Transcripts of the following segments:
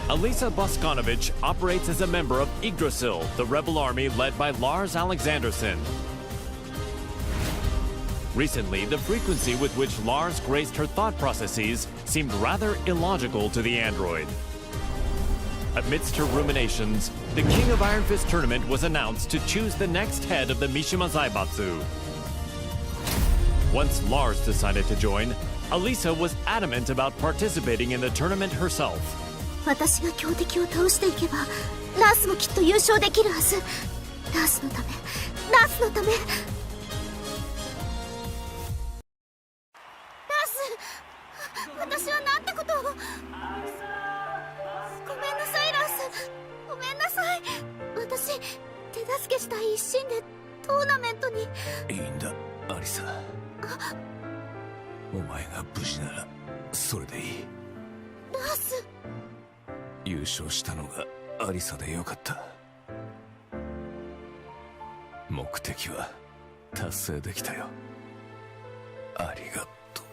Alisa Boskanovich operates as a member of Yggdrasil, the rebel army led by Lars Alexanderson. Recently, the frequency with which Lars graced her thought processes seemed rather illogical to the android. Amidst her ruminations, the King of Iron Fist tournament was announced to choose the next head of the Mishima Zaibatsu. Once Lars decided to join, Alisa was adamant about participating in the tournament herself. 私が強敵を倒していけばラースもきっと優勝できるはず。ラースのため、ラースのため。ラース、私はなんてことを。ごめんなさいラース、ごめんなさい。私手助けしたい一心でトーナメントに。いいんだアリサ、お前が無事ならそれでいい。ラース、優勝したのがアリサでよかった。目的は達成できたよ。ありがとう。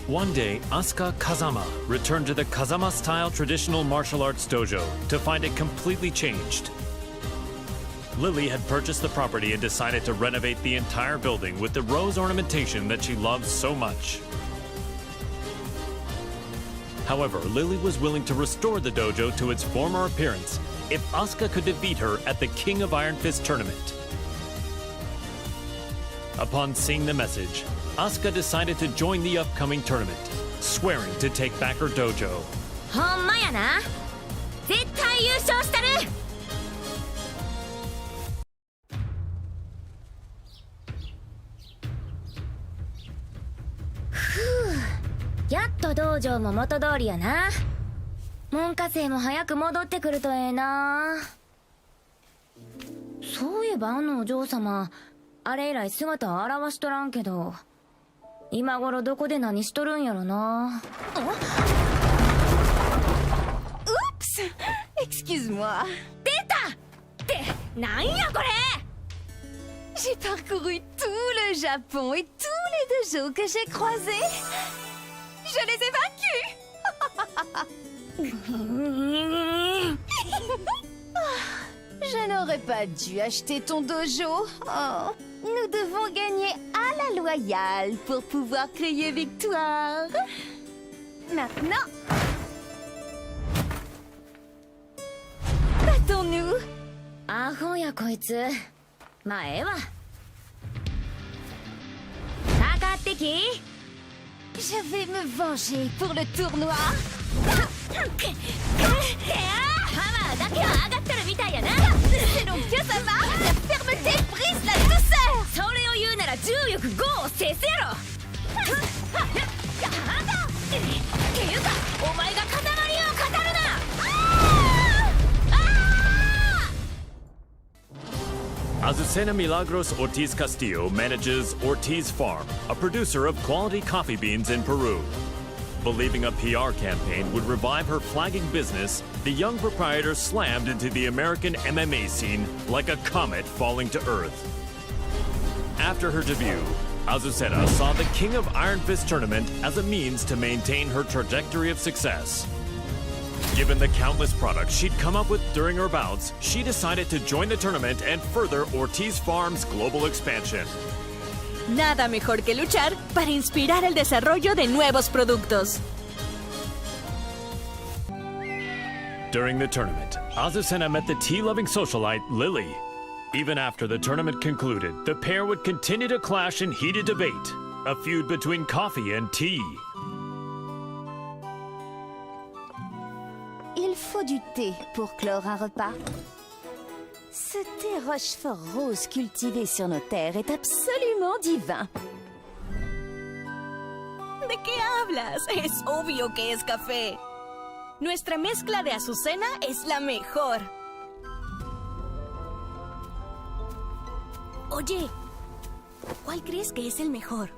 One day, Asuka Kazama returned to the Kazama-style traditional martial arts dojo to find it completely changed. Lily had purchased the property and decided to renovate the entire building with the rose ornamentation that she loves so much. However, Lily was willing to restore the dojo to its former appearance if Asuka could defeat her at the King of Iron Fist tournament. Upon seeing the message, Asuka decided to join the upcoming tournament, swearing to take back her dojo. ほんまやな。絶対優勝したる。ふう、やっと道場も元通りやな。門下生も早く戻ってくるとええな。そういえばあのお嬢様、あれ以来姿を現しとらんけど、今頃どこで何しとるんやろな。Oups! Excuse-moi. 出たってなんやこれ。 J'ai parcouru tout le Japon et tous les dojos que j'ai croisés. Je les ai vaincus. Je n'aurais pas dû acheter ton dojo. Oh, nous devons gagner à la loyale pour pouvoir crier victoire. Maintenant, battons-nous. アホやこいつ。まあええわ。かかってき。 Je vais me venger pour le tournoi. パワーだけは上がってるみたいやな。 C'est donc que ça va. La fermeté brise la douceur. それを言うなら重力5を制すやろ。っていうかお前が塊を語るな。Azucena Milagros Ortiz Castillo manages Ortiz Farm, a producer of quality coffee beans in Peru. Believing a PR campaign would revive her flagging business, the young proprietor slammed into the American MMA scene like a comet falling to Earth. After her debut, Azucena saw the King of Iron Fist tournament as a means to maintain her trajectory of success. Given the countless products she'd come up with during her bouts, she decided to join the tournament and further Ortiz Farm's global expansion. Nada mejor que luchar para inspirar el desarrollo de nuevos productos. During the tournament, Azucena met the tea-loving socialite Lily. Even after the tournament concluded, the pair would continue to clash in heated debate, a feud between coffee and tea. Il faut du thé pour clore un repas. Ce thé Rochefort rose cultivé sur nos terres est absolument divin. ¿De qué hablas? Es obvio que es café. Nuestra mezcla de azucena es la mejor. Oye, ¿cuál crees que es el mejor?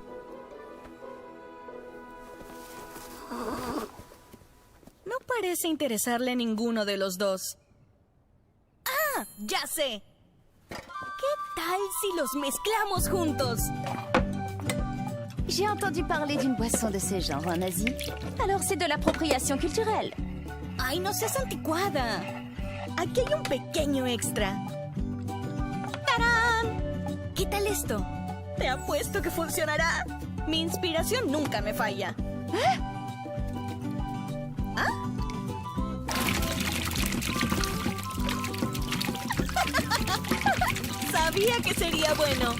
No parece interesarle a ninguno de los dos. ¡Ah! ¡Ya sé! ¿Qué tal si los mezclamos juntos? J'ai entendu parler d'une boisson de ce genre en Asie. Alors c'est de l'appropriation culturelle. ¡Ay, no seas anticuada! Aquí hay un pequeño extra. ¡Tarán! ¿Qué tal esto? Te apuesto que funcionará. Mi inspiración nunca me falla. ¿Ah? Sabía que sería bueno.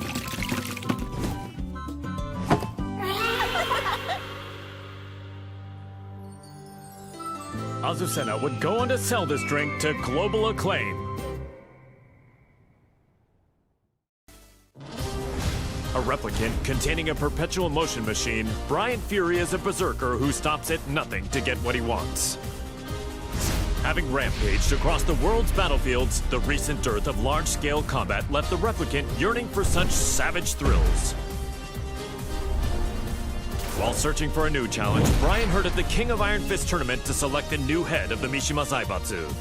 Azucena would go on to sell this drink to global acclaim. A replicant containing a perpetual motion machine, Brian Fury is a berserker who stops at nothing to get what he wants. Having rampaged across the world's battlefields, the recent dearth of large-scale combat left the replicant yearning for such savage thrills. While searching for a new challenge, Brian heard of the King of Iron Fist tournament to select the new head of the Mishima Zaibatsu.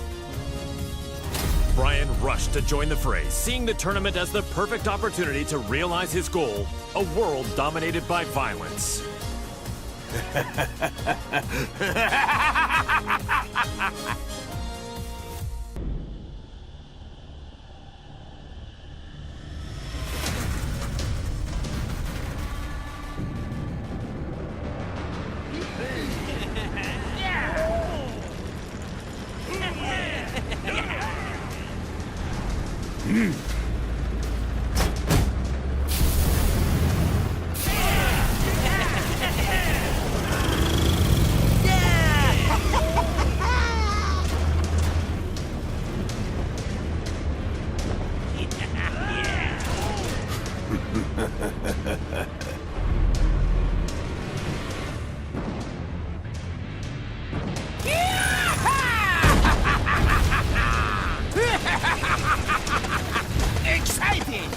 Brian rushed to join the fray, seeing the tournament as the perfect opportunity to realize his goal, a world dominated by violence. Exciting!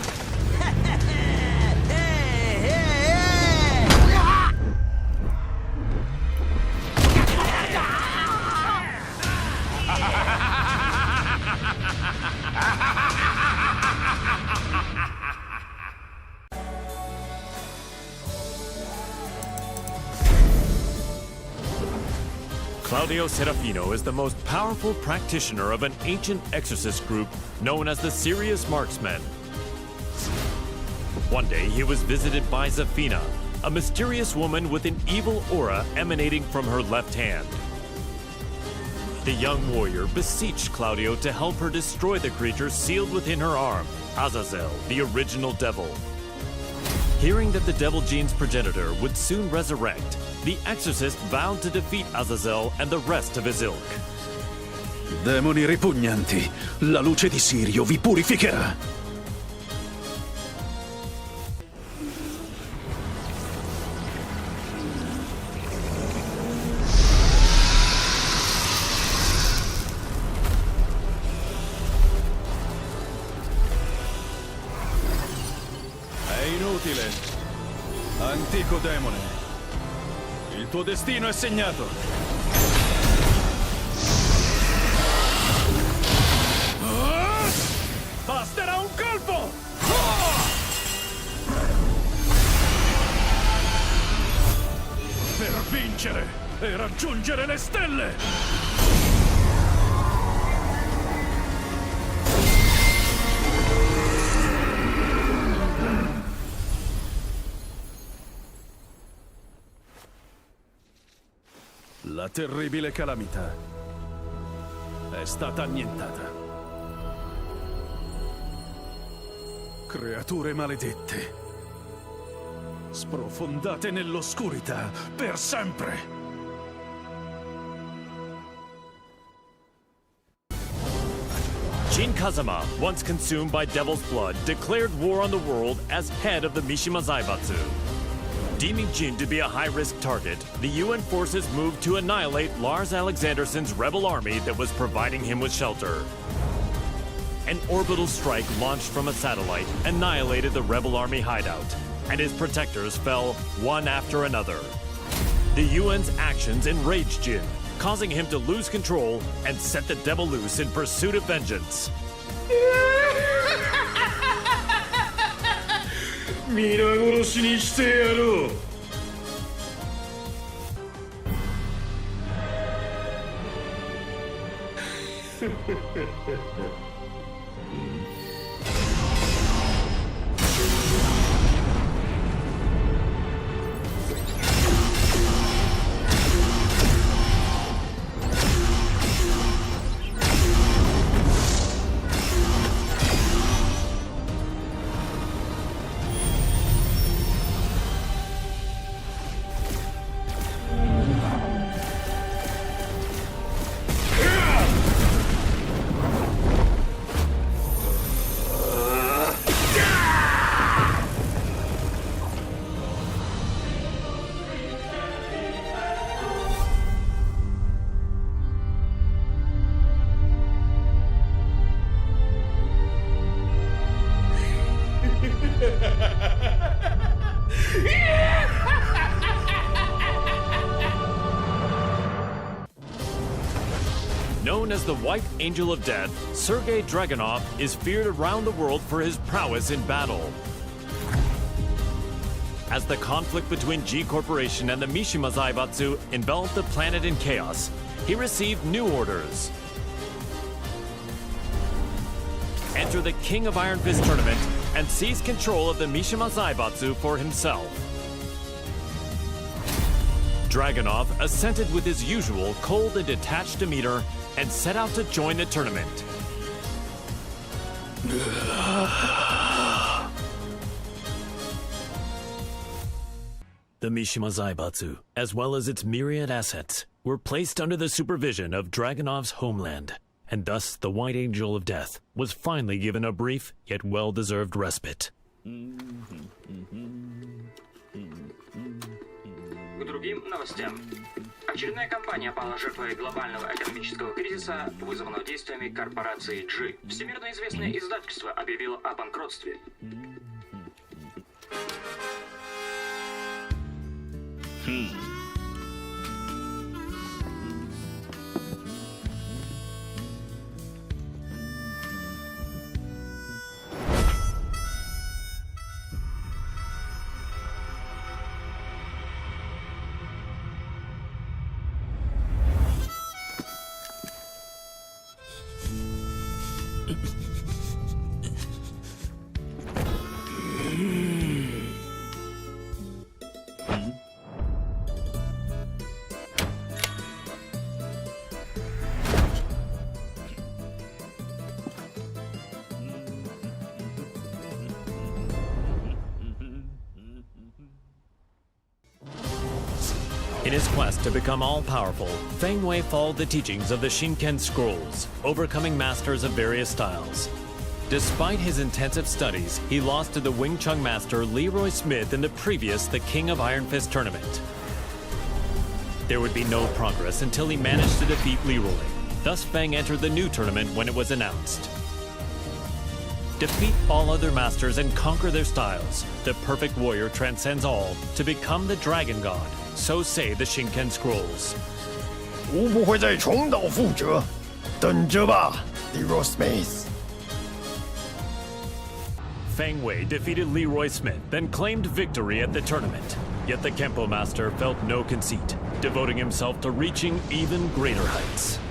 Claudio Serafino is the most powerful practitioner of an ancient exorcist group known as the Serious Marksmen. One day he was visited by Zafina, a mysterious woman with an evil aura emanating from her left hand. The young warrior beseeched Claudio to help her destroy the creature sealed within her arm, Azazel, the original devil. Hearing that the devil gene's progenitor would soon resurrect, the exorcist vowed to defeat Azazel and the rest of his ilk. Demoni ripugnanti, la luce di Sirio vi purificherà. È inutile. Antico demone. Il tuo destino è segnato. Basterà un colpo! Per vincere e raggiungere le stelle! La terribile calamità è stata annientata. Creature maledette, sprofondate nell'oscurità per sempre. Jin Kazama, once consumed by devil's blood, declared war on the world as head of the Mishima Zaibatsu. Deeming Jin to be a high-risk target, the UN forces moved to annihilate Lars Alexandersson's rebel army that was providing him with shelter. An orbital strike launched from a satellite annihilated the rebel army hideout, and his protectors fell one after another. The UN's actions enraged Jin, causing him to lose control and set the devil loose in pursuit of vengeance. 皆殺しにしてやろう。Known as the White Angel of Death, Sergei Dragunov is feared around the world for his prowess in battle. As the conflict between G Corporation and the Mishima Zaibatsu enveloped the planet in chaos, he received new orders. Enter the King of Iron Fist tournament and seize control of the Mishima Zaibatsu for himself. Dragunov assented with his usual cold and detached demeanor and set out to join the tournament. The Mishima Zaibatsu, as well as its myriad assets, were placed under the supervision of Dragunov's homeland, and thus the White Angel of Death was finally given a brief yet well-deserved respite. К другим новостям. Очередная компания пала жертвой глобального экономического кризиса, вызванного действиями корпорации G. Всемирно известное издательство объявило о банкротстве. In his quest to become all-powerful, Feng Wei followed the teachings of the Shinken Scrolls, overcoming masters of various styles. Despite his intensive studies, he lost to the Wing Chun master Leroy Smith in the previous The King of Iron Fist tournament. There would be no progress until he managed to defeat Leroy. Thus Feng entered the new tournament when it was announced. Defeat all other masters and conquer their styles. The perfect warrior transcends all to become the Dragon God. So say the Shinken Scrolls. 吾不会再重蹈覆辙，等着吧 ，Leroy Smith。 Feng Wei defeated Leroy Smith, then claimed victory at the tournament. Yet the Kempo master felt no conceit, devoting himself to reaching even greater heights. «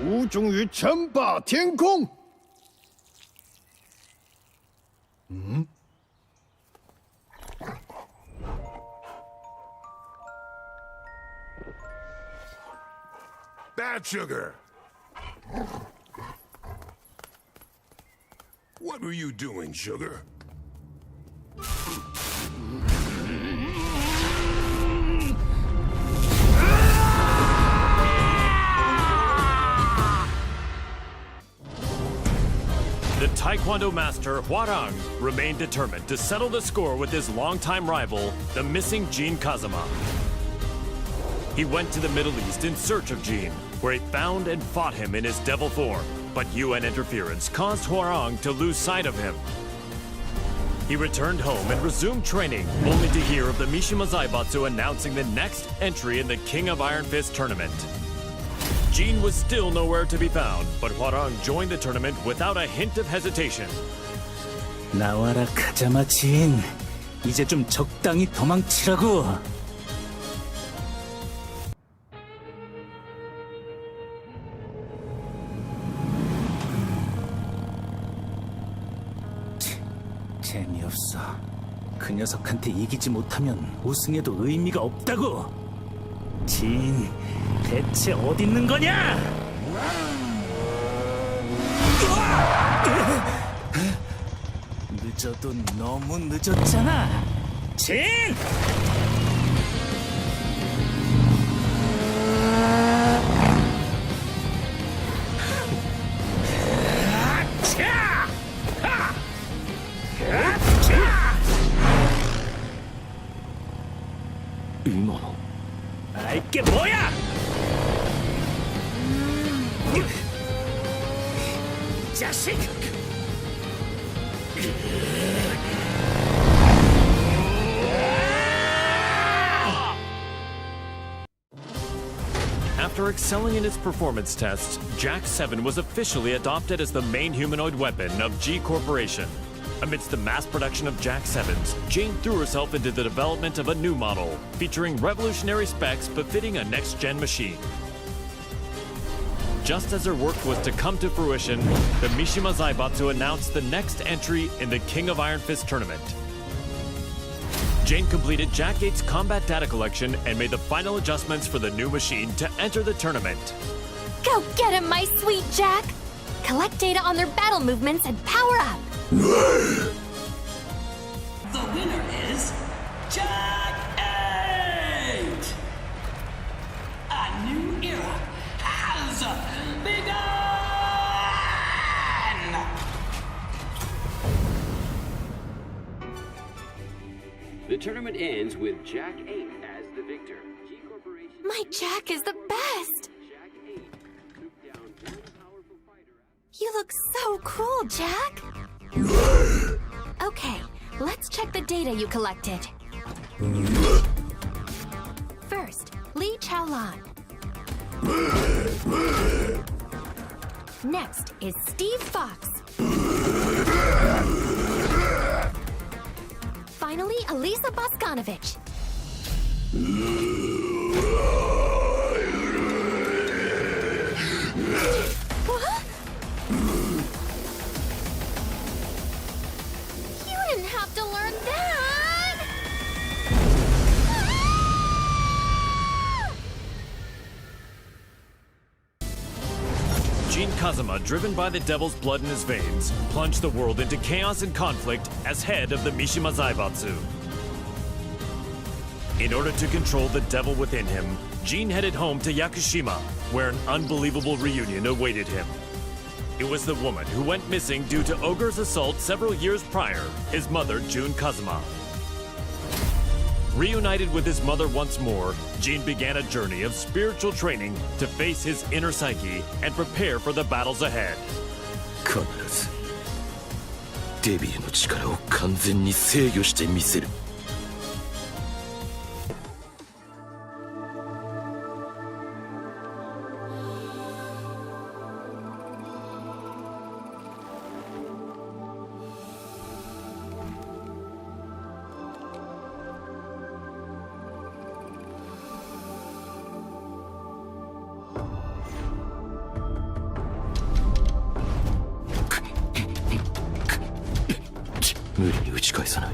吾终于称霸天空。Bad sugar. What were you doing, Sugar? The Taekwondo master Hwarang remained determined to settle the score with his longtime rival, the missing Jin Kazama. He went to the Middle East in search of Jin, where he found and fought him in his devil form, but UN interference caused Hwarang to lose sight of him. He returned home and resumed training, only to hear of the Mishima Zaibatsu announcing the next entry in the King of Iron Fist tournament. Jin was still nowhere to be found, but Hwarang joined the tournament without a hint of hesitation. 나와라 가자마 진. 이제 좀 적당히 도망치라고. 재미없어. 그 녀석한테 이기지 못하면 우승에도 의미가 없다고. 진, 대체 어디 있는 거냐? 늦어도 너무 늦었잖아. 진! 이게 뭐야? 자식! After excelling in its performance tests, Jack 7 was officially adopted as the main humanoid weapon of G Corporation. Amidst the mass production of Jack 7s, Jane threw herself into the development of a new model, featuring revolutionary specs befitting a next-gen machine. Just as her work was to come to fruition, the Mishima Zaibatsu announced the next entry in the King of Iron Fist tournament. Jane completed Jack 8's combat data collection and made the final adjustments for the new machine to enter the tournament. Go get him, my sweet Jack! Collect data on their battle movements and power up! The winner is Jack 8! A new era has begun! The tournament ends with Jack 8 as the victor. G Corporation. My Jack is the best! You look so cool, Jack! Okay, let's check the data you collected. First, Li Chaolan. Next is Steve Fox. Finally, Elisa Boskanovich. What? You didn't have to learn that! Jin Kazama, driven by the devil's blood in his veins, plunged the world into chaos and conflict as head of the Mishima Zaibatsu. In order to control the devil within him, Jin headed home to Yakushima, where an unbelievable reunion awaited him. It was the woman who went missing due to Ogre's assault several years prior, his mother, Jun Kazama. Reunited with his mother once more, Jin began a journey of spiritual training to face his inner psyche and prepare for the battles ahead. 必ずデビューの力を完全に制御してみせる。無理に打ち返さない。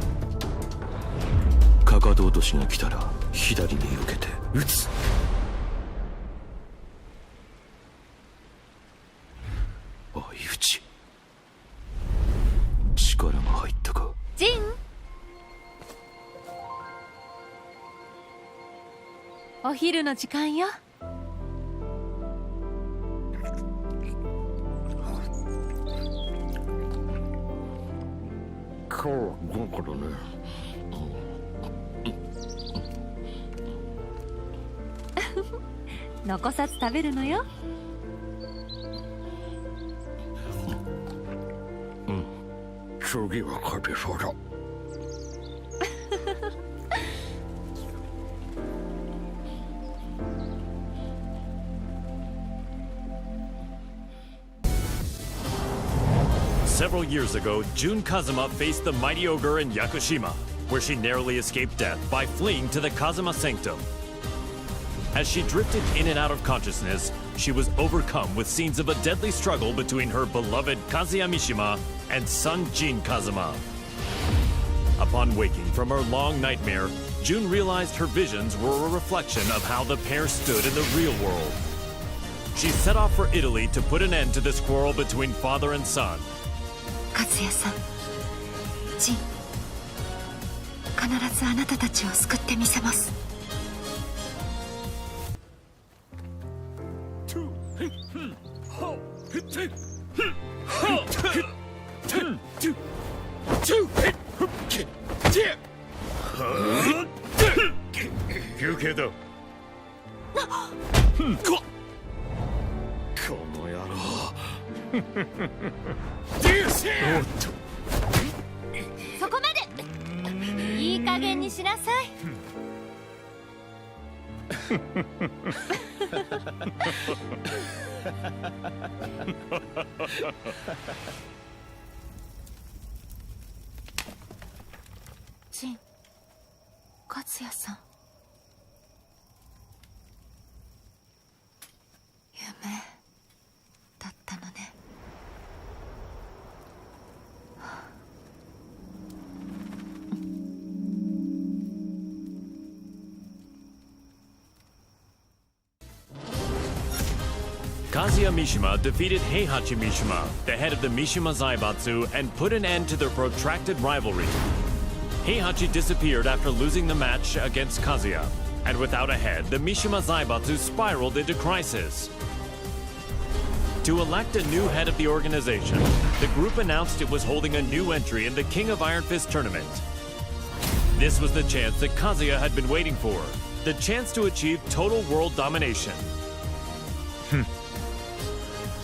かかと落としが来たら左に避けて打つ。お昼の時間よ。今日は午後だね。残さず食べるのよ。次は勝てそうだ。Several years ago, Jun Kazuma faced the mighty ogre in Yakushima, where she narrowly escaped death by fleeing to the Kazuma Sanctum. As she drifted in and out of consciousness, she was overcome with scenes of a deadly struggle between her beloved Kazuya Mishima and son Jin Kazuma. Upon waking from her long nightmare, Jun realized her visions were a reflection of how the pair stood in the real world. She set off for Italy to put an end to this quarrel between father and son. 和也さん、ジン、必ずあなたたちを救ってみせます。休憩だ。この野郎。そこまで。いい加減にしなさい。ジン、勝也さん。夢だったのね。Kazuya Mishima defeated Heihachi Mishima, the head of the Mishima Zaibatsu, and put an end to their protracted rivalry. Heihachi disappeared after losing the match against Kazuya, and without a head, the Mishima Zaibatsu spiraled into crisis. To elect a new head of the organization, the group announced it was holding a new entry in the King of Iron Fist tournament. This was the chance that Kazuya had been waiting for, the chance to achieve total world domination.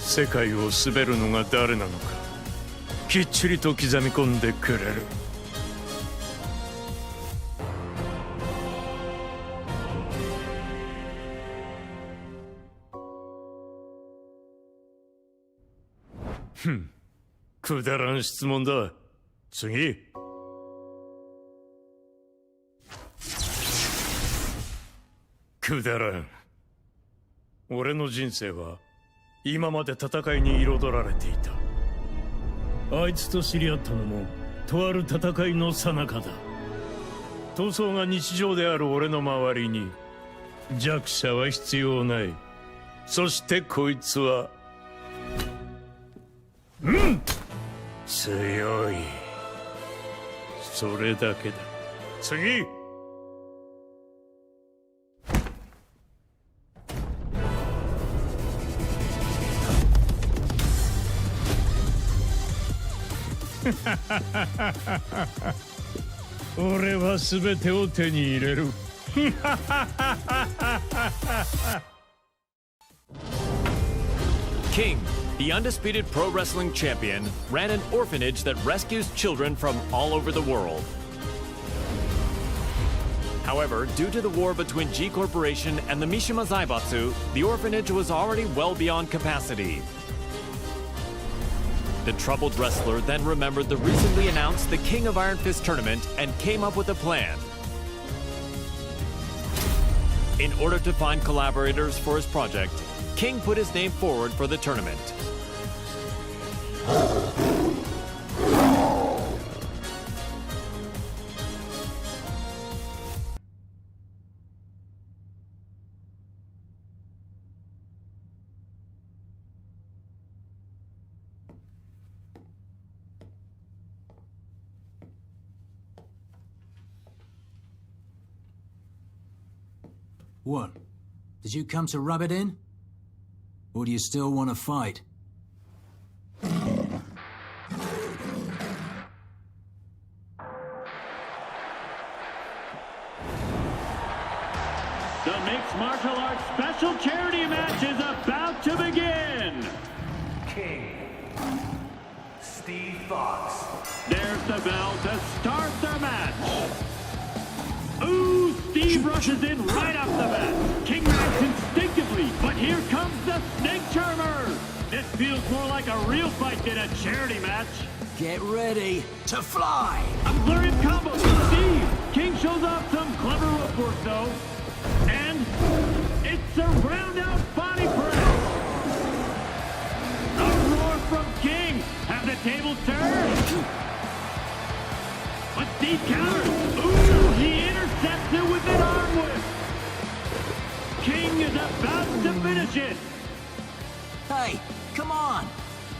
世界を滑るのが誰なのかきっちりと刻み込んでくれる。くだらん質問だ。次。くだらん。俺の人生は今まで戦いに彩られていた。あいつと知り合ったのもとある戦いの最中だ。闘争が日常である俺の周りに弱者は必要ない。そしてこいつは強い。それだけだ。次。俺は全てを手に入れる。King, the undisputed pro wrestling champion, ran an orphanage that rescues children from all over the world. However, due to the war between G Corporation and the Mishima Zaibatsu, the orphanage was already well beyond capacity. The troubled wrestler then remembered the recently announced the King of Iron Fist tournament and came up with a plan. In order to find collaborators for his project, King put his name forward for the tournament. What? Did you come to rub it in? Or do you still want to fight? The mixed martial arts special charity match is about to begin. King Steve Fox. There's the bell to start the match. Ooh, Steve rushes in right off the bat. King reacts instinctively, but here comes the snake charmer. This feels more like a real fight than a charity match. Get ready to fly! A flurry of combos from Steve. King shows off some clever rope work though. And it's a round-out body press. A roar from King. Have the tables turned? But Steve counters. Ooh, he intercepts it with an arm whip. King is about to finish it. Hey, come on!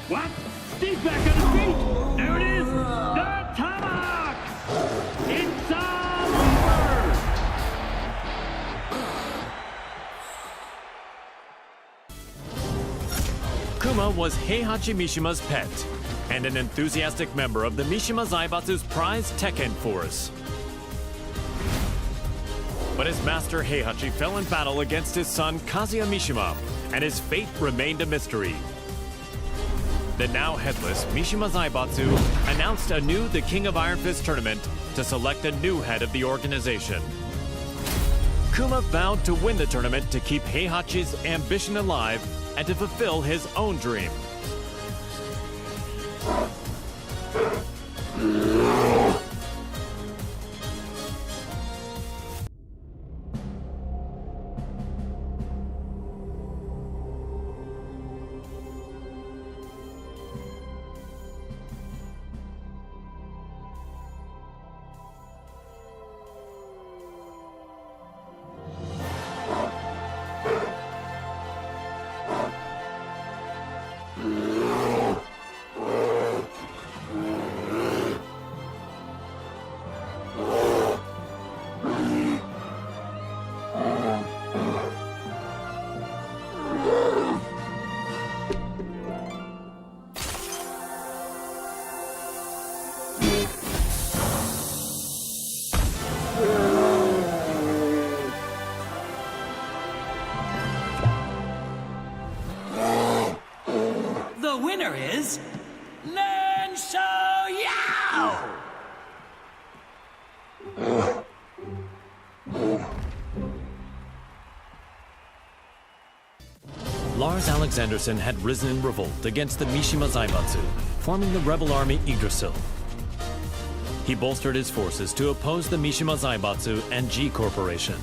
What? Steve back on his feet. There it is. The tomahawk. It's all over. Kuma was Heihachi Mishima's pet, and an enthusiastic member of the Mishima Zaibatsu's prized Tekken force. But his master Heihachi fell in battle against his son Kazuya Mishima, and his fate remained a mystery. The now headless Mishima Zaibatsu announced anew the King of Iron Fist tournament to select a new head of the organization. Kuma vowed to win the tournament to keep Heihachi's ambition alive and to fulfill his own dream. The winner is Nen Yao! Lars Alexanderson had risen in revolt against the Mishima Zaibatsu, forming the rebel army Yggdrasil. He bolstered his forces to oppose the Mishima Zaibatsu and G Corporation.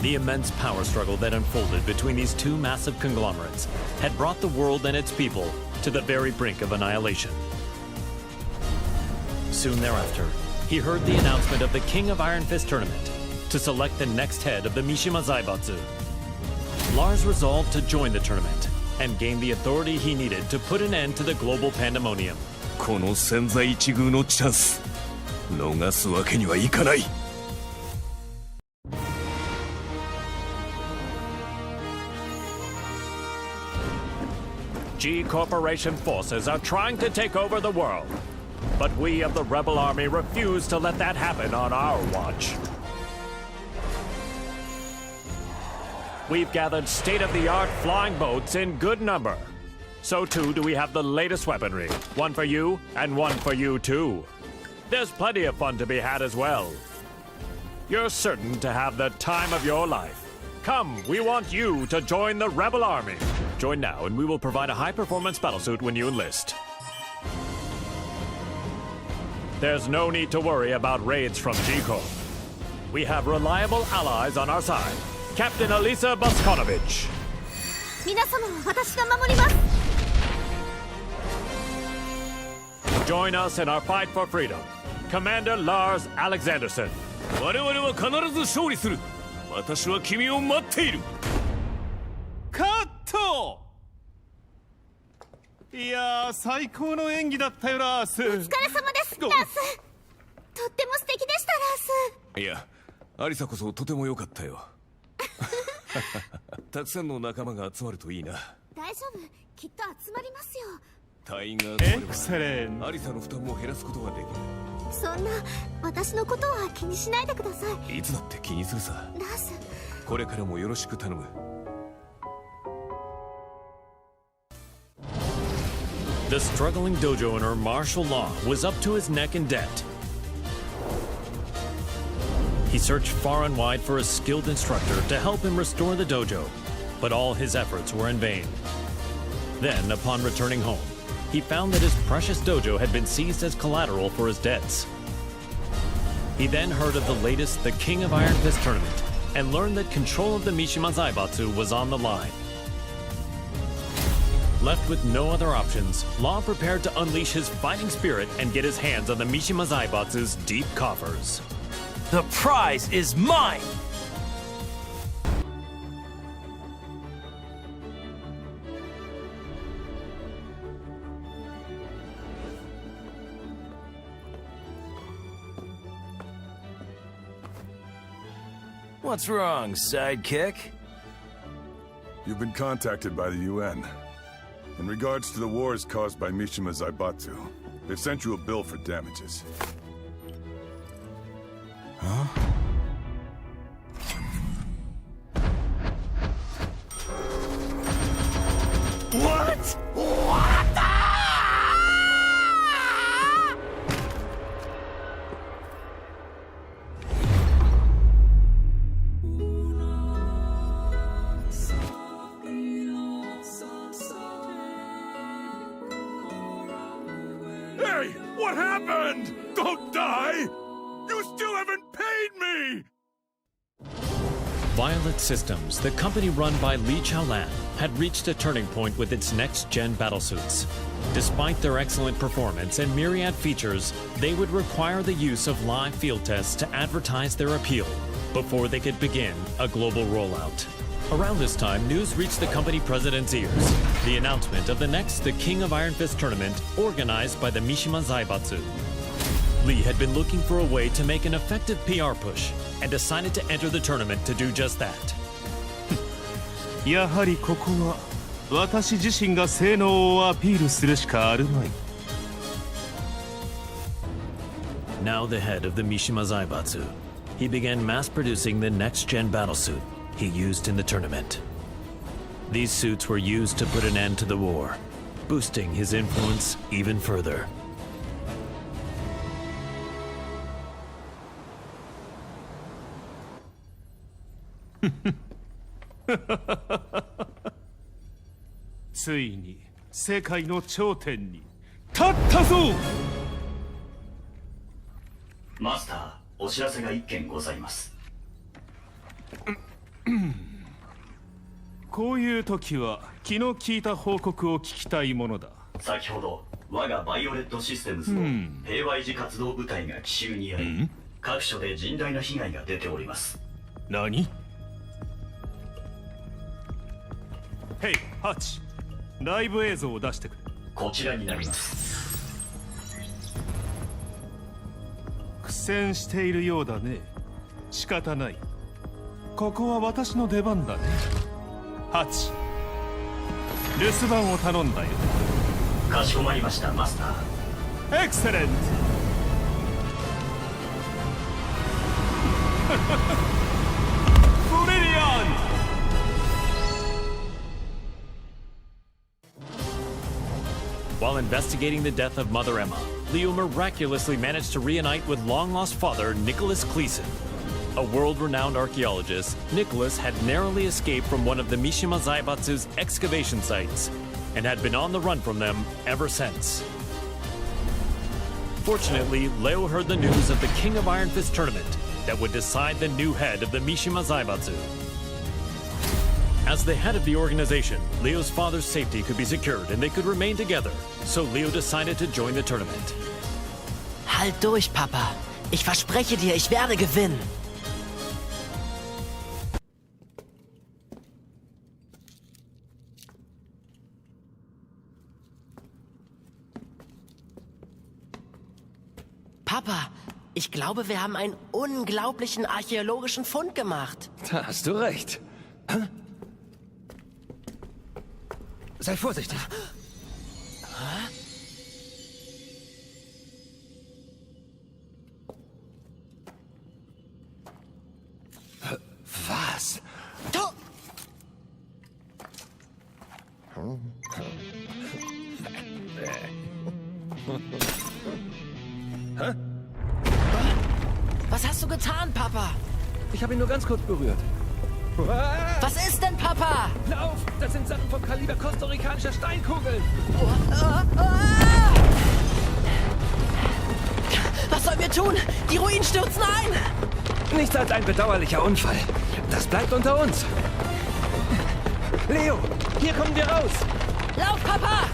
The immense power struggle that unfolded between these two massive conglomerates had brought the world and its people to the very brink of annihilation. Soon thereafter, he heard the announcement of the King of Iron Fist tournament to select the next head of the Mishima Zaibatsu. Lars resolved to join the tournament and gain the authority he needed to put an end to the global pandemonium. この千載一遇のチャンス、逃すわけにはいかない。G Corporation forces are trying to take over the world, but we of the Rebel Army refuse to let that happen on our watch. We've gathered state-of-the-art flying boats in good number. So too do we have the latest weaponry, one for you and one for you too. There's plenty of fun to be had as well. You're certain to have the time of your life. Come, we want you to join the Rebel Army. Join now and we will provide a high-performance battlesuit when you enlist. There's no need to worry about raids from G-Corp. We have reliable allies on our side. Captain Elisa Boskonovich. 皆様は私が守ります。 Join us in our fight for freedom. Commander Lars Alexanderson. 我々は必ず勝利する。私は君を待っている。カット。いやー、最高の演技だったよラース。お疲れ様です、ラース。とっても素敵でした、ラース。いや、アリサこそとても良かったよ。たくさんの仲間が集まるといいな。大丈夫、きっと集まりますよ。隊員が集まればエクセレンアリサの負担も減らすことができる。そんな、私のことは気にしないでください。いつだって気にするさ。ラス。これからもよろしく頼む。The struggling dojo owner, Martial Law, was up to his neck in debt. He searched far and wide for a skilled instructor to help him restore the dojo, but all his efforts were in vain. Then, upon returning home, he found that his precious dojo had been seized as collateral for his debts. He then heard of the latest The King of Iron Fist tournament and learned that control of the Mishima Zaibatsu was on the line. Left with no other options, Law prepared to unleash his fighting spirit and get his hands on the Mishima Zaibatsu's deep coffers. The prize is mine! What's wrong, sidekick? You've been contacted by the UN. In regards to the wars caused by Mishima Zaibatsu, they've sent you a bill for damages. Huh? What? What the? Hey! What happened? Don't die! You still haven't paid me! Violet Systems, the company run by Li Chaolan, had reached a turning point with its next-gen battlesuits. Despite their excellent performance and myriad features, they would require the use of live field tests to advertise their appeal before they could begin a global rollout. Around this time, news reached the company president's ears. The announcement of the next The King of Iron Fist tournament organized by the Mishima Zaibatsu. Lee had been looking for a way to make an effective PR push and decided to enter the tournament to do just that. やはりここは私自身が性能をアピールするしかあるまい。Now the head of the Mishima Zaibatsu, he began mass-producing the next-gen battlesuit he used in the tournament. These suits were used to put an end to the war, boosting his influence even further. ついに世界の頂点に立ったぞ。マスター、お知らせが一件ございます。こういう時は気の利いた報告を聞きたいものだ。先ほど我がバイオレットシステムズの平和維持活動部隊が奇襲にあり、各所で甚大な被害が出ております。何？ヘイ、ハチ、ライブ映像を出してくれ。こちらになります。苦戦しているようだね。仕方ない。ここは私の出番だね。ハチ、留守番を頼んだよ。かしこまりました、マスター。エクセレント。ブリリアント。While investigating the death of Mother Emma, Leo miraculously managed to reunite with long-lost father Nicholas Cleason. A world-renowned archaeologist, Nicholas had narrowly escaped from one of the Mishima Zaibatsu's excavation sites and had been on the run from them ever since. Fortunately, Leo heard the news of the King of Iron Fist tournament that would decide the new head of the Mishima Zaibatsu. As the head of the organization, Leo's father's safety could be secured and they could remain together, so Leo decided to join the tournament. Halt durch, Papa. Ich verspreche dir, ich werde gewinnen. Papa, ich glaube, wir haben einen unglaublichen archäologischen Fund gemacht. Da hast du recht. Sei vorsichtig. Was? Was hast du getan, Papa? Ich habe ihn nur ganz kurz berührt. Was ist denn, Papa? Lauf! Das sind Sachen vom Kaliber kostarikanischer Steinkugeln. Was sollen wir tun? Die Ruinen stürzen ein! Nichts als ein bedauerlicher Unfall. Das bleibt unter uns. Leo, hier kommen wir raus. Lauf, Papa!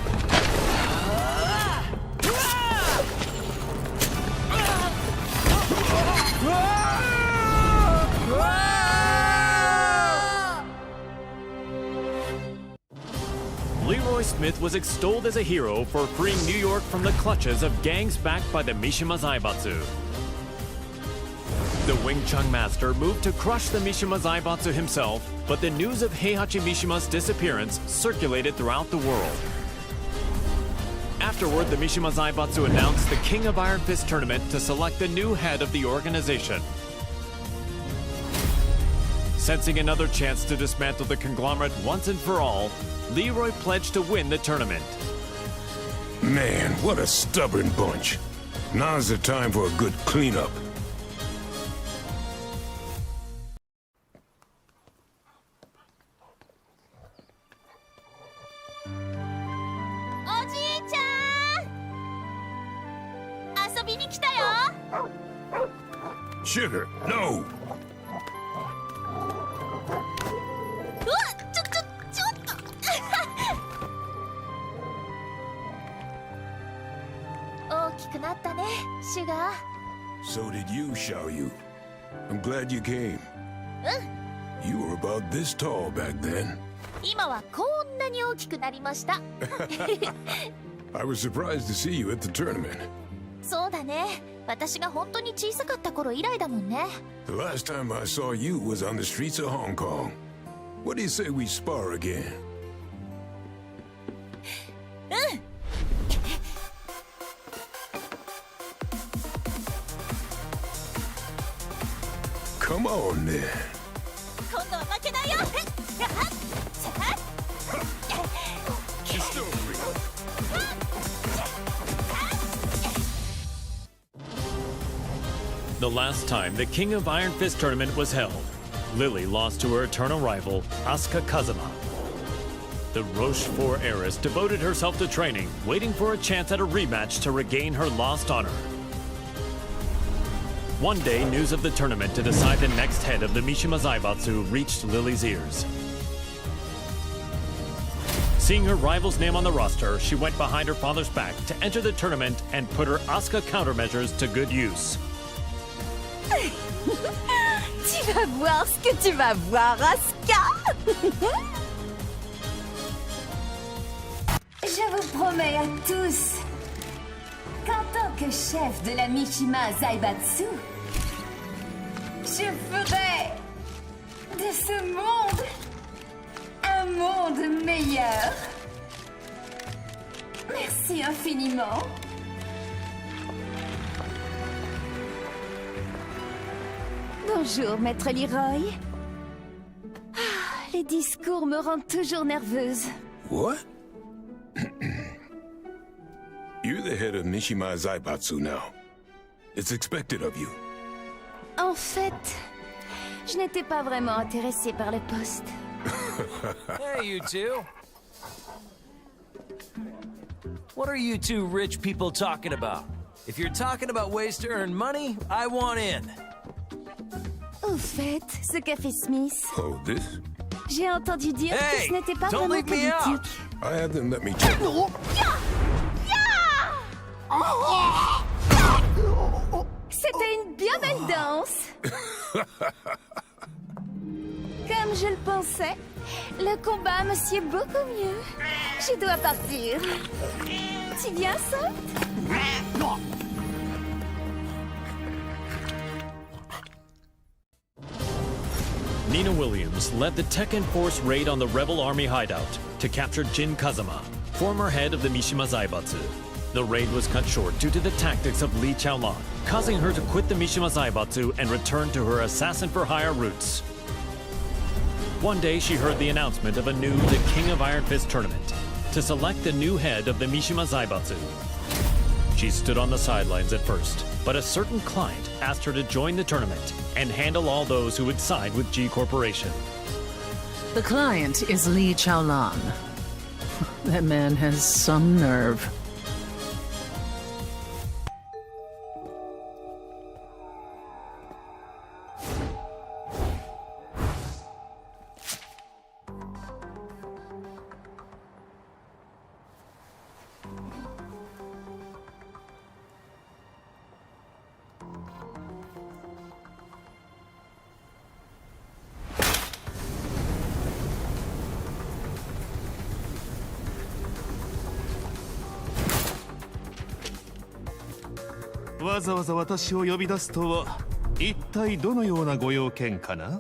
Leroy Smith was extolled as a hero for freeing New York from the clutches of gangs backed by the Mishima Zaibatsu. The Wing Chun master moved to crush the Mishima Zaibatsu himself, but the news of Heihachi Mishima's disappearance circulated throughout the world. Afterward, the Mishima Zaibatsu announced the King of Iron Fist tournament to select the new head of the organization. Sensing another chance to dismantle the conglomerate once and for all, Leroy pledged to win the tournament. Man, what a stubborn bunch. Now's the time for a good cleanup. Sugar, no! So did you, Xiaoyu. I'm glad you came. You were about this tall back then. I was surprised to see you at the tournament. The last time I saw you was on the streets of Hong Kong. What do you say we spar again? Come on, then. The last time the King of Iron Fist tournament was held, Lily lost to her eternal rival, Asuka Kazama. The Rochefort heiress devoted herself to training, waiting for a chance at a rematch to regain her lost honor. One day, news of the tournament to decide the next head of the Mishima Zaibatsu reached Lily's ears. Seeing her rival's name on the roster, she went behind her father's back to enter the tournament and put her Asuka countermeasures to good use. Tu vas voir ce que tu vas voir, Asuka. Je vous promets à tous qu'en tant que chef de la Mishima Zaibatsu, je ferai de ce monde un monde meilleur. Merci infiniment. Bonjour, Maître Leroy. Les discours me rendent toujours nerveuse. What? You're the head of Mishima Zaibatsu now. It's expected of you. En fait, je n'étais pas vraiment intéressée par le poste. Hey, you two. What are you two rich people talking about? If you're talking about ways to earn money, I want in. Au fait, ce café Smith. Oh, this? J'ai entendu dire que ce n'était pas don't vraiment leave me out. politique. I had them let me check. C'était une bien belle danse. Comme je le pensais, le combat me sied beaucoup mieux. Je dois partir. Tu viens, Salt? Nina Williams led the Tekken Force raid on the rebel army hideout to capture Jin Kazama, former head of the Mishima Zaibatsu. The raid was cut short due to the tactics of Li Chaolan, causing her to quit the Mishima Zaibatsu and return to her assassin-for-hire roots. One day she heard the announcement of a new The King of Iron Fist tournament to select the new head of the Mishima Zaibatsu. She stood on the sidelines at first, but a certain client asked her to join the tournament and handle all those who would side with G Corporation. The client is Li Chaolan. That man has some nerve.「わざわざ私を呼び出すとは一体どのようなご用件かな?」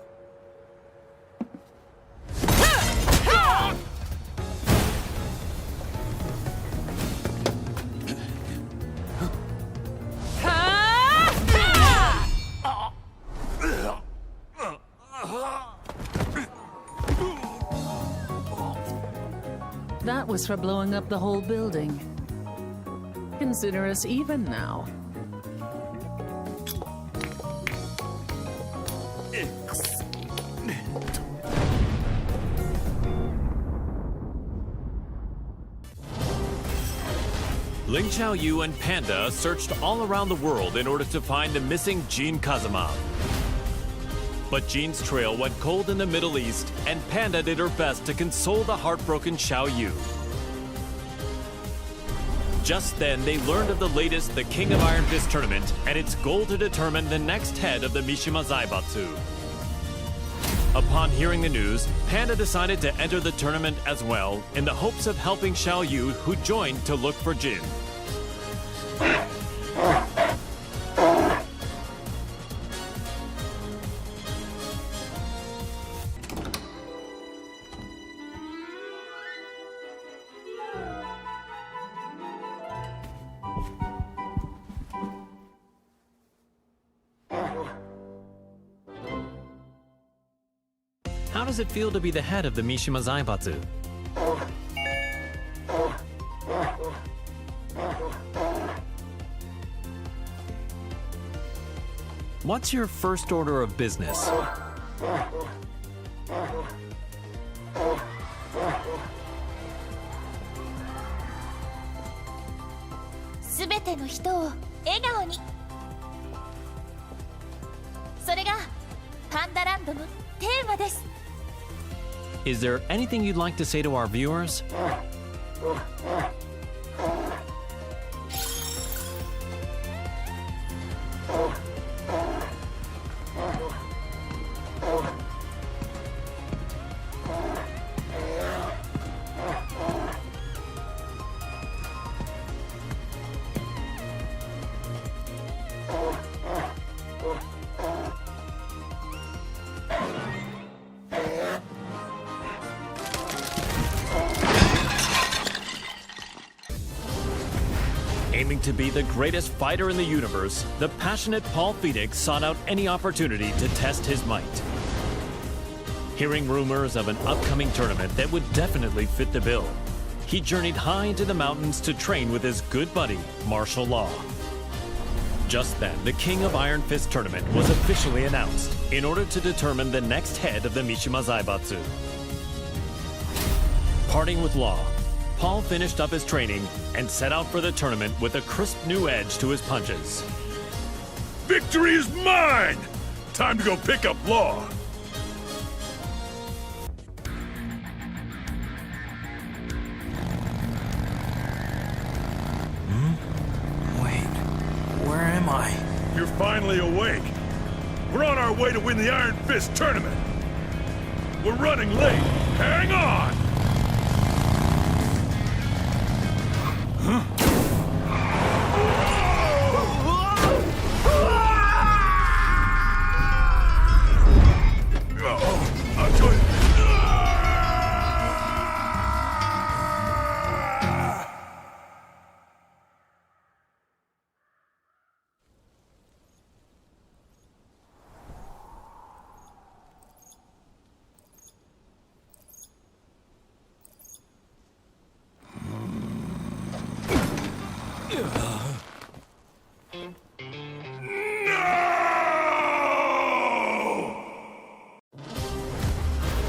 That was for blowing up the whole building. Consider us even now. Ling Xiaoyu and Panda searched all around the world in order to find the missing Jin Kazama. But Jin's trail went cold in the Middle East, and Panda did her best to console the heartbroken Xiaoyu. Just then, they learned of the latest The King of Iron Fist tournament and its goal to determine the next head of the Mishima Zaibatsu. Upon hearing the news, Panda decided to enter the tournament as well in the hopes of helping Xiaoyu, who joined to look for Jin. How does it feel to be the head of the Mishima Zaibatsu? What's your first order of business? Is there anything you'd like to say to our viewers? Aiming to be the greatest fighter in the universe, the passionate Paul Phoenix sought out any opportunity to test his might. Hearing rumors of an upcoming tournament that would definitely fit the bill, he journeyed high into the mountains to train with his good buddy, Martial Law. Just then, the King of Iron Fist tournament was officially announced in order to determine the next head of the Mishima Zaibatsu. Parting with Law, Paul finished up his training and set out for the tournament with a crisp new edge to his punches. Victory is mine! Time to go pick up Law. Wait, where am I? You're finally awake. We're on our way to win the Iron Fist tournament. We're running late. Hang on! Huh? Oh.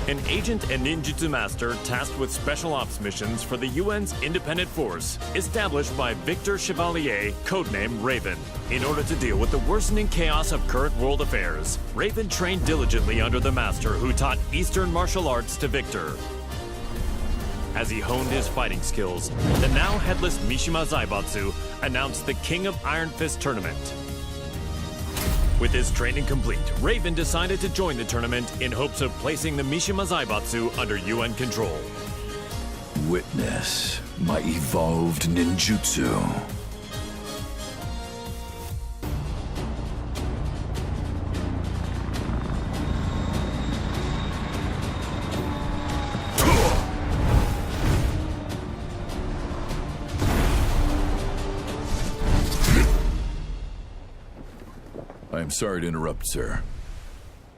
an agent and ninjutsu master tasked with special ops missions for the UN's independent force, established by Victor Chevalier, codenamed Raven. In order to deal with the worsening chaos of current world affairs, Raven trained diligently under the master who taught Eastern martial arts to Victor. As he honed his fighting skills, the now headless Mishima Zaibatsu announced the King of Iron Fist tournament. With his training complete, Raven decided to join the tournament in hopes of placing the Mishima Zaibatsu under UN control. Witness my evolved ninjutsu. I'm sorry to interrupt, sir.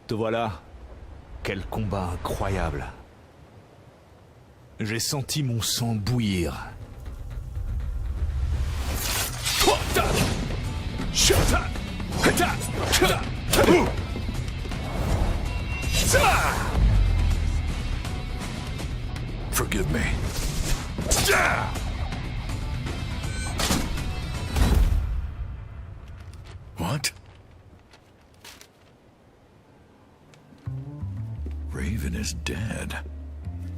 Te voilà. Quel combat incroyable. J'ai senti mon sang bouillir. Forgive me. What? Raven is dead.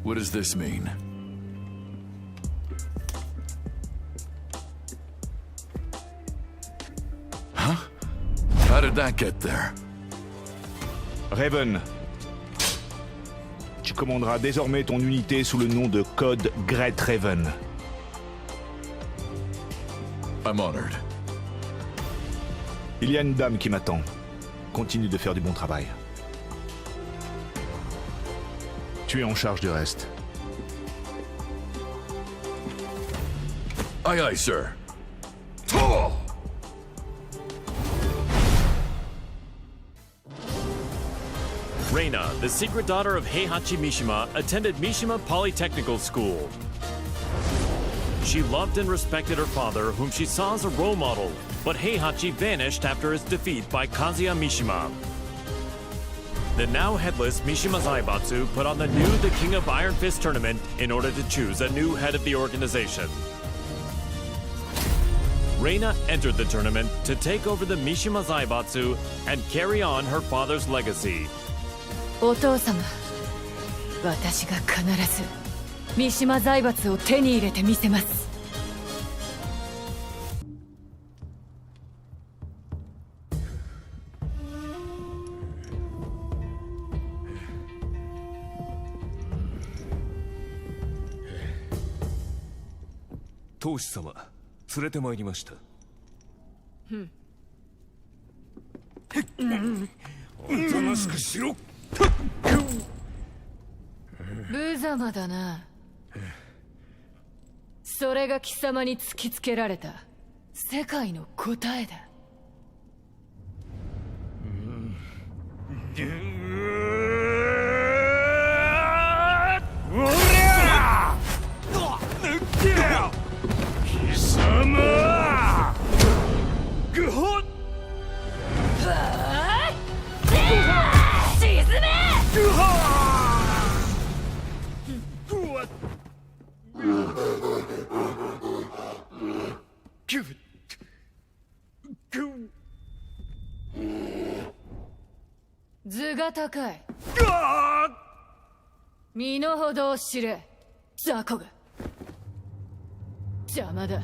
What does this mean? Huh? How did that get there? Raven, tu commanderas désormais ton unité sous le nom de code Great Raven. I'm honored. Il y a une dame qui m'attend. Continue de faire du bon travail. Tu es en charge du reste. Aye, aye, sir. Reina, the secret daughter of Heihachi Mishima, attended Mishima Polytechnical School. She loved and respected her father, whom she saw as a role model, but Heihachi vanished after his defeat by Kazuya Mishima. The now headless Mishima Zaibatsu put on the The King of Iron Fist tournament in order to choose a new head of the organization. Reina entered the tournament to take over the Mishima Zaibatsu and carry on her father's legacy. お父様、私が必ず三島財閥を手に入れてみせます。当主様、連れてまいりました。おとなしくしろ。無様だな。それが貴様に突きつけられた世界の答えだ。おりゃ！抜けよ！貴様！ぐほっ！沈め！ぐほっ！図が高い。身の程を知れ、雑魚が。邪魔だ。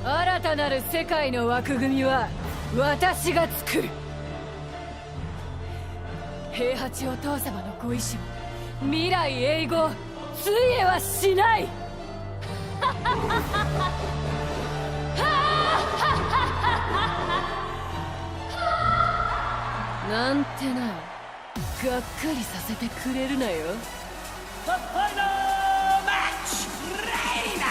新たなる世界の枠組みは私が作る。平八お父様のご意志を未来永劫ついえはしない。なんてな、がっかりさせてくれるなよ。ファイナルマッチレイナ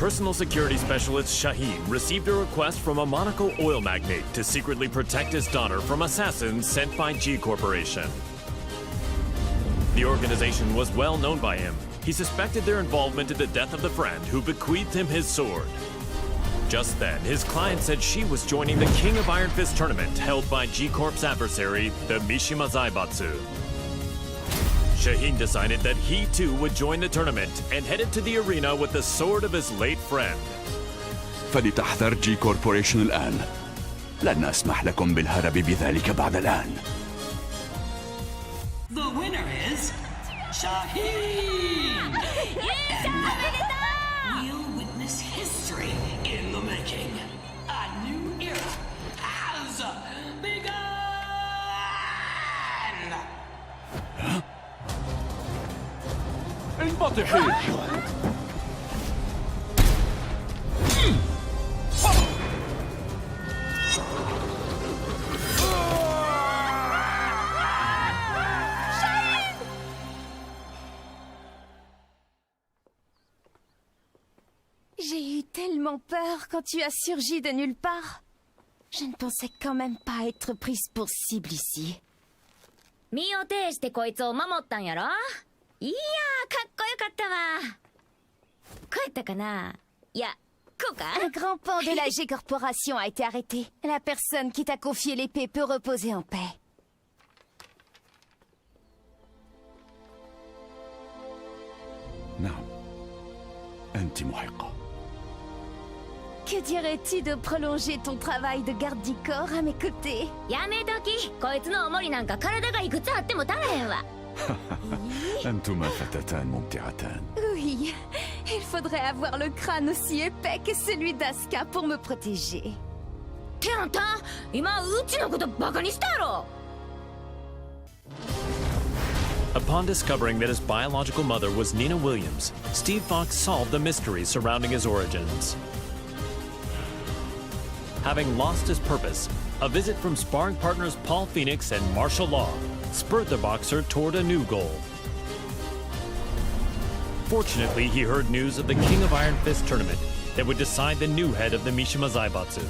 personal security specialist Shaheen received a request from a Monaco oil magnate to secretly protect his daughter from assassins sent by G Corporation. The organization was well known by him. He suspected their involvement in the death of the friend who bequeathed him his sword. Just then, his client said she was joining the King of Iron Fist tournament held by G Corp's adversary, the Mishima Zaibatsu. Shaheen decided that he too would join the tournament and headed to the arena with the sword of his late friend. فلتحذر جي كوربوريشن الآن. لن أسمح لكم بالهرب بذلك بعد الآن. The winner is Shaheen! We'll witness history in the making. A new era has begun! J'ai eu tellement peur quand tu as surgi de nulle part. Je ne pensais quand même pas être prise pour cible ici. 身を挺してこいつを守ったんやろ？いやー、かっこよかったわ。こうやったかな？いや、こうか？ Un grand pan de la G Corporation a été arrêté. La personne qui t'a confié l'épée peut reposer en paix. نعم. أنت محقة. Que dirais-tu de prolonger ton travail de garde du corps à mes côtés? やめとき。こいつの重りなんか体がいくつあっても足らへんわ。أنتما فتاتان ممتعتان. Oui, il faudrait avoir le crâne aussi épais que celui d'Asuka pour me protéger. ってあんた、今うちのことバカにしたやろ。 Upon discovering that his biological mother was Nina Williams, Steve Fox solved the mystery surrounding his origins. Having lost his purpose, a visit from sparring partners Paul Phoenix and Martial Law spurred the boxer toward a new goal. Fortunately, he heard news of the King of Iron Fist tournament that would decide the new head of the Mishima Zaibatsu.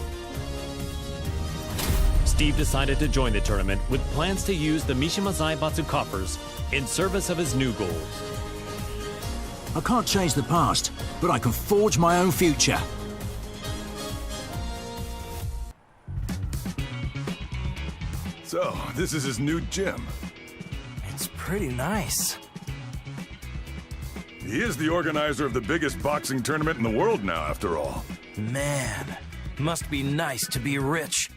Steve decided to join the tournament with plans to use the Mishima Zaibatsu coffers in service of his new goal. I can't change the past, but I can forge my own future. So, this is his new gym. It's pretty nice. He is the organizer of the biggest boxing tournament in the world now, after all. Man, must be nice to be rich.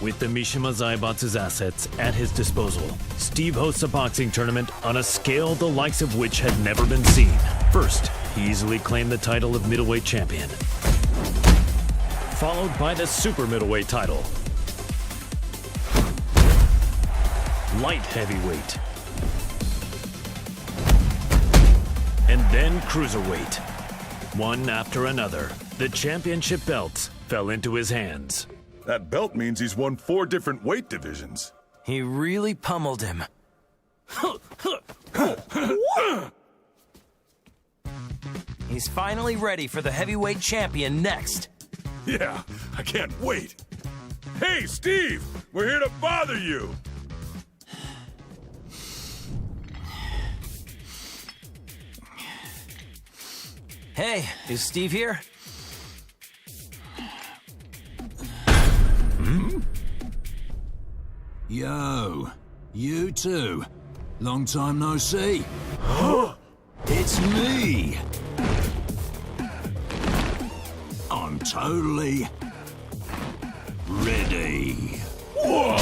With the Mishima Zaibatsu's assets at his disposal, Steve hosts a boxing tournament on a scale the likes of which had never been seen. First, he easily claimed the title of middleweight champion, followed by the super middleweight title, light heavyweight, and then cruiserweight. One after another, the championship belts fell into his hands. That belt means he's won 4 different weight divisions. He really pummeled him. He's finally ready for the heavyweight champion next. Yeah, I can't wait. Hey, Steve! We're here to bother you! Hey, is Steve here? Yo, you too. Long time no see. It's me. I'm totally ready. What?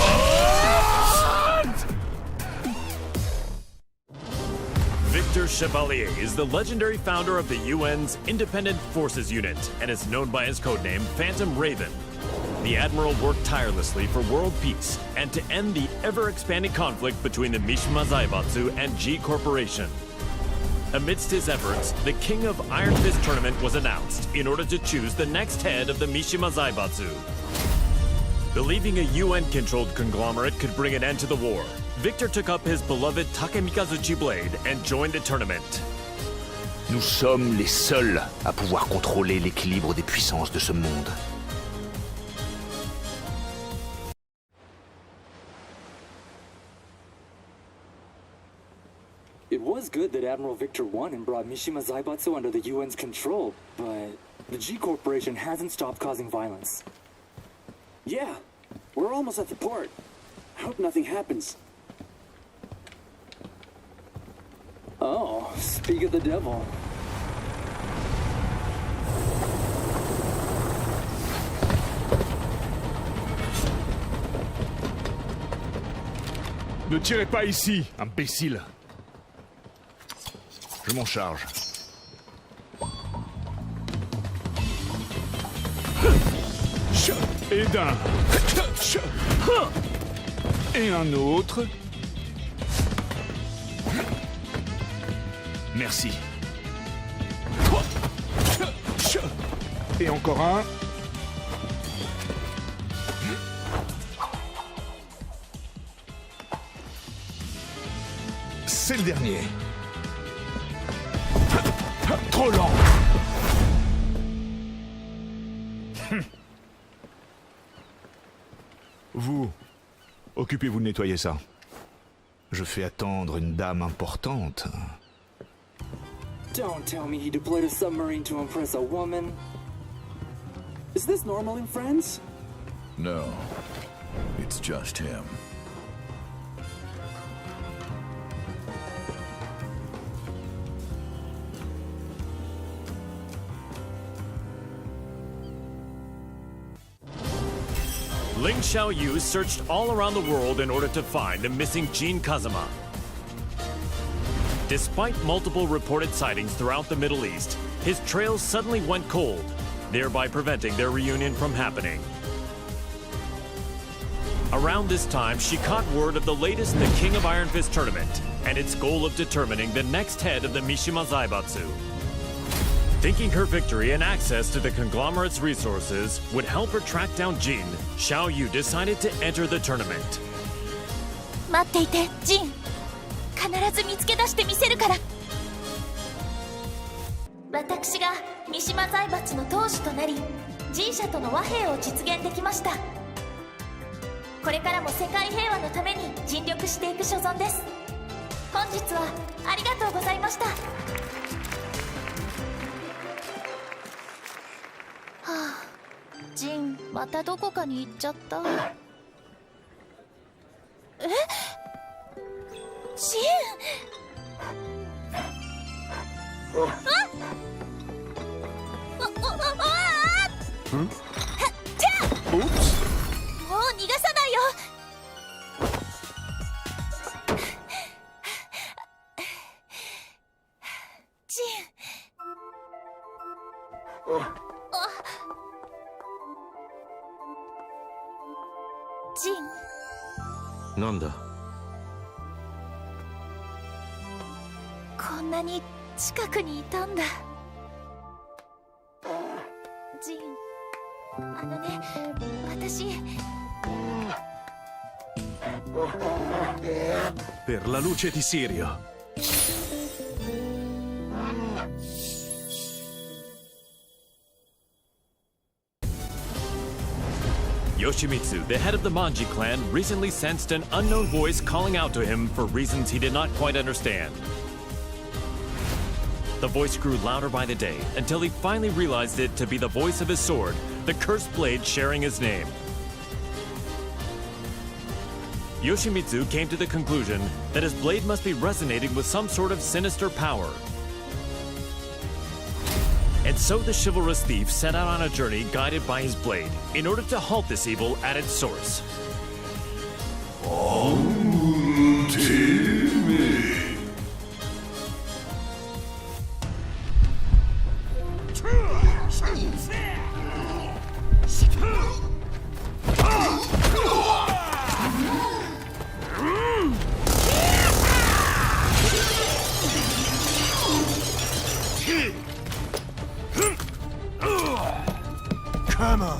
Victor Chevalier is the legendary founder of the UN's Independent Forces Unit and is known by his codename Phantom Raven. The Admiral worked tirelessly for world peace and to end the ever-expanding conflict between the Mishima Zaibatsu and G Corporation. Amidst his efforts, the King of Iron Fist tournament was announced in order to choose the next head of the Mishima Zaibatsu. Believing a UN-controlled conglomerate could bring an end to the war, Victor took up his beloved Takemikazuchi blade and joined the tournament. Nous sommes les seuls à pouvoir contrôler l'équilibre des puissances de ce monde. It was good that Admiral Victor won and brought Mishima Zaibatsu under the UN's control, but the G Corporation hasn't stopped causing violence. Yeah, we're almost at the port. I hope nothing happens. Oh, speak of the devil. Ne tirez pas ici, imbécile. Je m'en charge. Et d'un. Et un autre. Merci. Et encore un. C'est le dernier. Trop lent. Vous, occupez-vous de nettoyer ça. Je fais attendre une dame importante. Don't tell me he deployed a submarine to impress a woman. Is this normal in Friends? No, it's just him. Ling Xiaoyu searched all around the world in order to find the missing Jin Kazama. Despite multiple reported sightings throughout the Middle East, his trails suddenly went cold, thereby preventing their reunion from happening. Around this time, she caught word of the latest The King of Iron Fist tournament and its goal of determining the next head of the Mishima Zaibatsu. Thinking her victory and access to the conglomerate's resources would help her track down Jin, Xiaoyu decided to enter the tournament. 待っていて、ジン。必ず見つけ出してみせるから。私が三島財閥の当主となり、G社との和平を実現できました。これからも世界平和のために尽力していく所存です。本日はありがとうございました。はあ、ジン、またどこかに行っちゃった。え？ジン！Hmm? もう逃がさないよ。ジン。ジン。なんだ。こんなに近くにいたんだ。ジン、あのね、私。Per la luce di Sirio. Yoshimitsu, the head of the Manji clan, recently sensed an unknown voice calling out to him for reasons he did not quite understand. The voice grew louder by the day until he finally realized it to be the voice of his sword, the cursed blade sharing his name. Yoshimitsu came to the conclusion that his blade must be resonating with some sort of sinister power. And so the chivalrous thief set out on a journey guided by his blade in order to halt this evil at its source. Come on.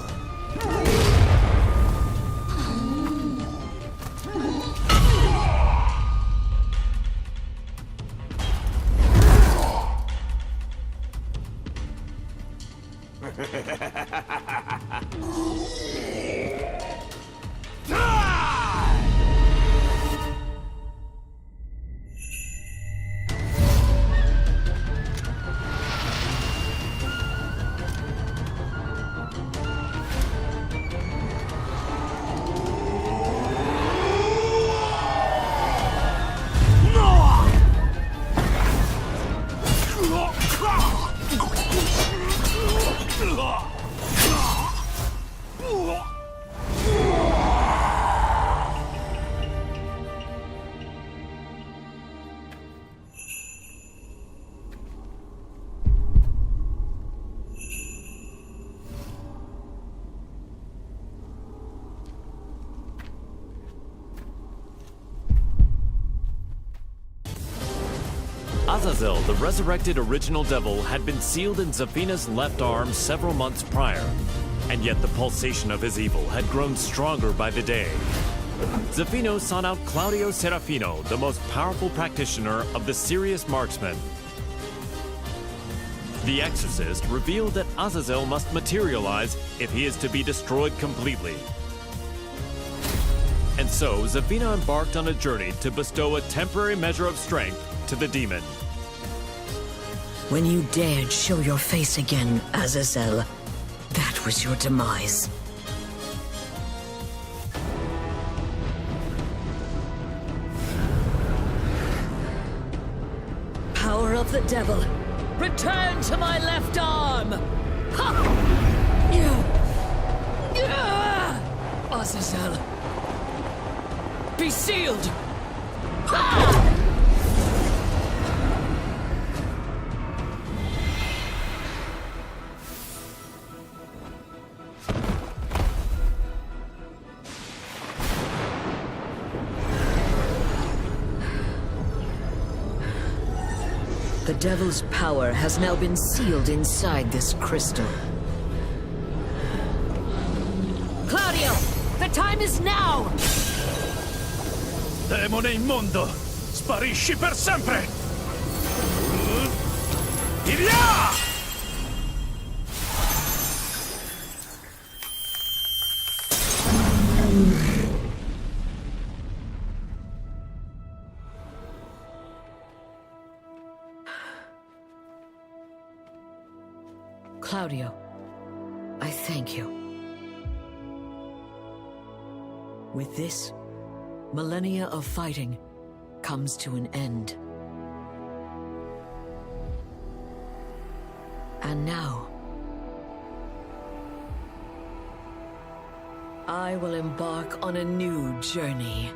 Azazel, the resurrected original devil, had been sealed in Zafina's left arm several months prior, and yet the pulsation of his evil had grown stronger by the day. Zafino sought out Claudio Serafino, the most powerful practitioner of the serious marksman. The exorcist revealed that Azazel must materialize if he is to be destroyed completely. And so, Zafina embarked on a journey to bestow a temporary measure of strength to the demon. When you dared show your face again, Azazel, that was your demise. Power of the devil, return to my left arm! Ha! Azazel, be sealed! Ha! The devil's power has now been sealed inside this crystal. Claudio! The time is now! Demone immondo! Sparisci per sempre! Via! Claudio, I thank you. With this, millennia of fighting comes to an end. And now, I will embark on a new journey.